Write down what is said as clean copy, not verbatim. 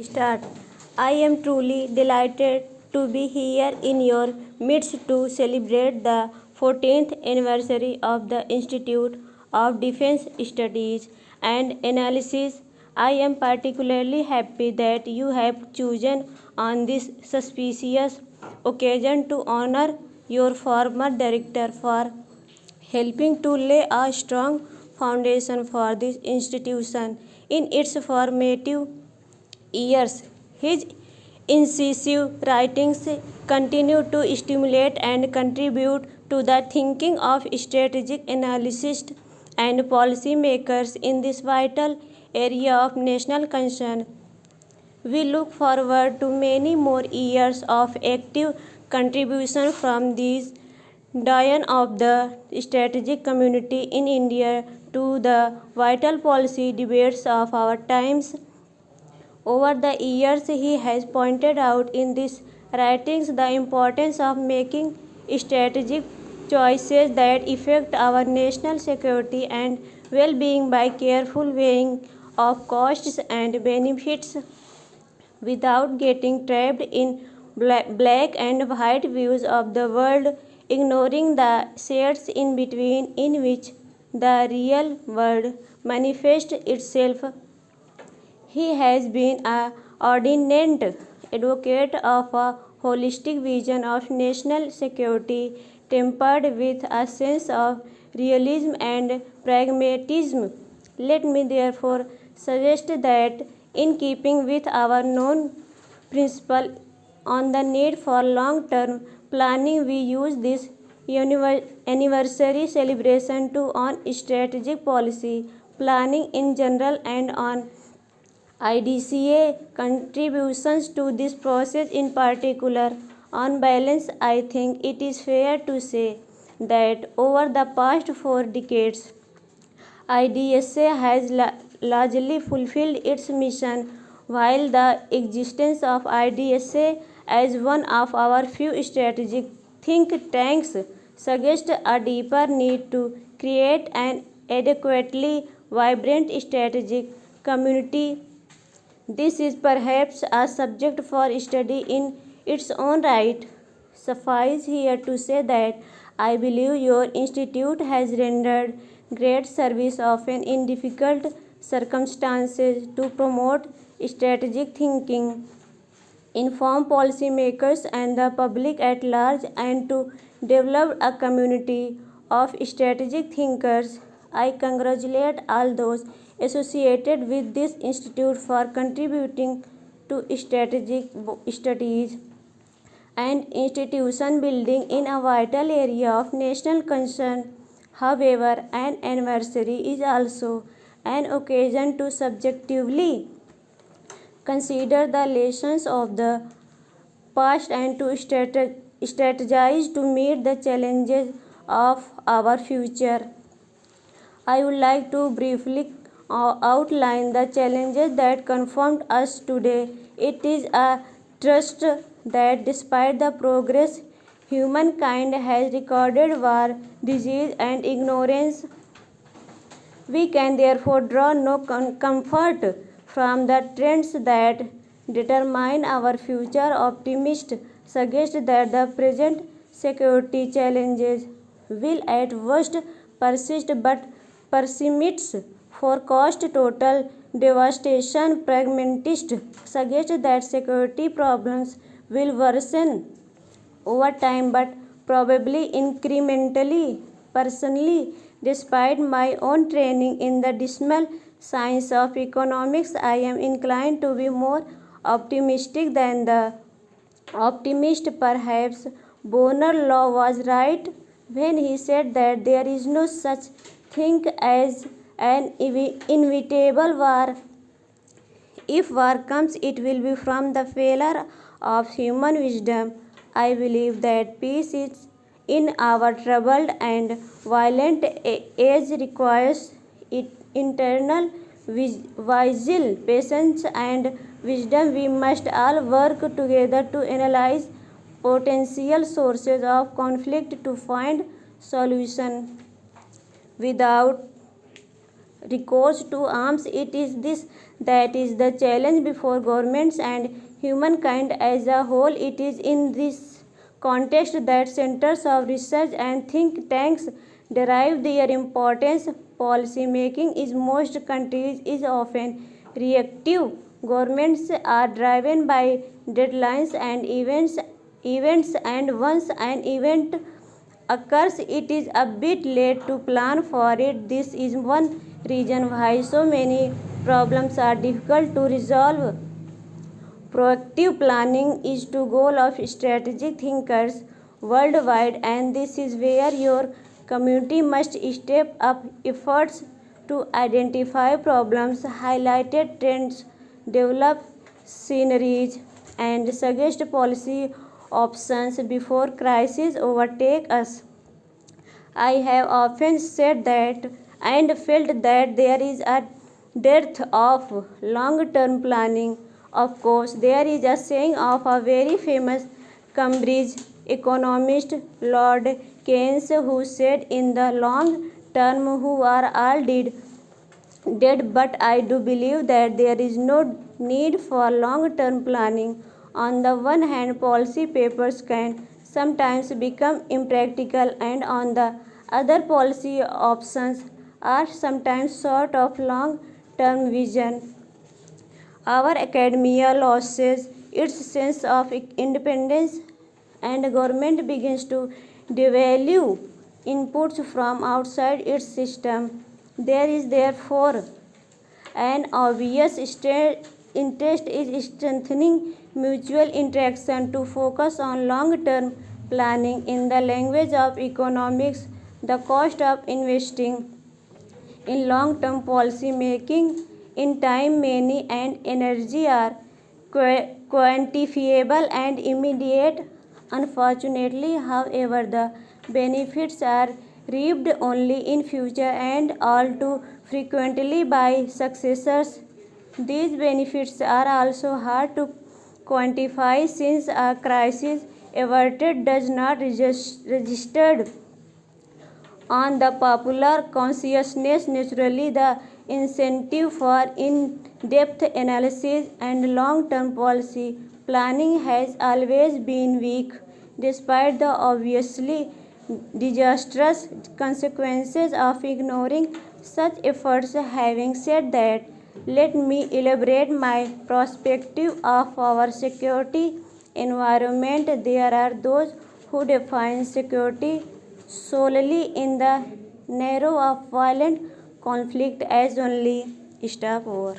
Start. I am truly delighted to be here in your midst to celebrate the 14th anniversary of the Institute of Defense Studies and Analysis. I am particularly happy that you have chosen on this suspicious occasion to honor your former director for helping to lay a strong foundation for this institution in its formative years. His incisive writings continue to stimulate and contribute to the thinking of strategic analysts and policymakers in this vital area of national concern. We look forward to many more years of active contribution from these Dian of the strategic community in India to the vital policy debates of our times. Over the years, he has pointed out in these writings the importance of making strategic choices that affect our national security and well being by careful weighing of costs and benefits without getting trapped in black and white views of the world, ignoring the shades in between in which the real world manifests itself. He has been an ardent advocate of a holistic vision of national security tempered with a sense of realism and pragmatism. Let me therefore suggest that, in keeping with our known principle on the need for long term planning, we use this anniversary celebration to on strategic policy planning in general and on IDCA contributions to this process in particular. On balance, I think it is fair to say that over the past 4 decades, IDSA has largely fulfilled its mission, while the existence of IDSA as one of our few strategic think tanks suggests a deeper need to create an adequately vibrant strategic community. This is perhaps a subject for study in its own right. Suffice here to say that I believe your institute has rendered great service often in difficult circumstances to promote strategic thinking, inform policymakers and the public at large, and to develop a community of strategic thinkers. I congratulate all those associated with this institute for contributing to strategic studies and institution building in a vital area of national concern. However, an anniversary is also an occasion to subjectively consider the lessons of the past and to strategize to meet the challenges of our future. I would like to briefly outline the challenges that confront us today. It is a trust that despite the progress humankind has recorded, war, disease, and ignorance, we can therefore draw no comfort from the trends that determine our future. Optimists suggest that the present security challenges will at worst persist, but pessimists forecast total devastation. Pragmatists suggest that security problems will worsen over time but probably incrementally. Personally, despite my own training in the dismal science of economics, I am inclined to be more optimistic than the optimist. Perhaps Bonar Law was right when he said that there is no such thing as an inevitable war. If war comes, it will be from the failure of human wisdom. I believe that peace is in our troubled and violent age requires internal vigil, patience, and wisdom. We must all work together to analyze potential sources of conflict to find solution without recourse to arms. It is this that is the challenge before governments and humankind as a whole. It is in this context that centers of research and think tanks derive their importance. Policy making in most countries is often reactive. Governments are driven by deadlines and events, and once an event occurs, it is a bit late to plan for it. This is one reason why so many problems are difficult to resolve. Proactive planning is the goal of strategic thinkers worldwide, and this is where your community must step up efforts to identify problems, highlight trends, develop scenarios, and suggest policy options before crises overtake us. I have often said that and felt that there is a dearth of long term planning. Of course, there is a saying of a very famous Cambridge economist, Lord Keynes, who said, in the long term, who are all dead, but I do believe that there is no need for long term planning. On the one hand, policy papers can sometimes become impractical, and on the other, policy options are sometimes short of long term vision. Our academia loses its sense of independence, and government begins to devalue inputs from outside its system. There is therefore an obvious interest is strengthening mutual interaction to focus on long-term planning. In the language of economics, the cost of investing in long-term policy making in time, money, and energy are quantifiable and immediate. Unfortunately, however, the benefits are reaped only in future and all too frequently by successors. These benefits are also hard to quantify since a crisis averted does not registered on the popular consciousness. Naturally, the incentive for in-depth analysis and long-term policy planning has always been weak, despite the obviously disastrous consequences of ignoring such efforts. Having said that, let me elaborate my perspective of our security environment. There are those who define security solely in the narrow of violent conflict as only. Stop over.